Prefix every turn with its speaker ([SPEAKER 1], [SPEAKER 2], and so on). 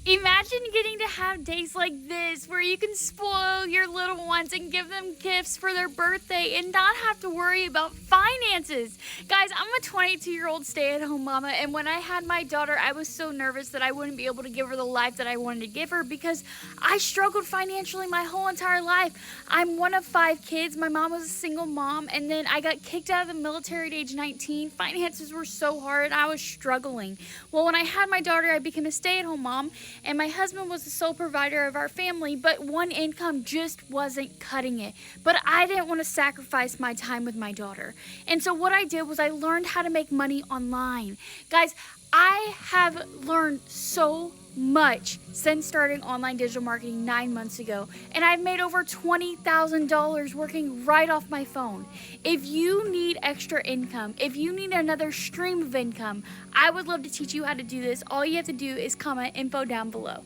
[SPEAKER 1] Imagine getting to have days like this where you can spoil your little ones and give them gifts for their birthday and not have to worry about finances. Guys, I'm a 22-year-old stay-at-home mama, and when I had my daughter, I was so nervous that I wouldn't be able to give her the life that I wanted to give her because I struggled financially my whole entire life. I'm one of 5 kids. My mom was a single mom, and then I got kicked out of the military at age 19. Finances were so hard, and I was struggling. Well, when I had my daughter, I became a stay-at-home mom, and my husband was the sole provider of our family, but one income just wasn't cutting it. But I didn't want to sacrifice my time with my daughter. And so what I did was I learned how to make money online. Guys, I have learned so much since starting online digital marketing 9 months ago, and I've made over $20,000 working right off my phone. If you need extra income, if you need another stream of income, I would love to teach you how to do this. All you have to do is comment info down below.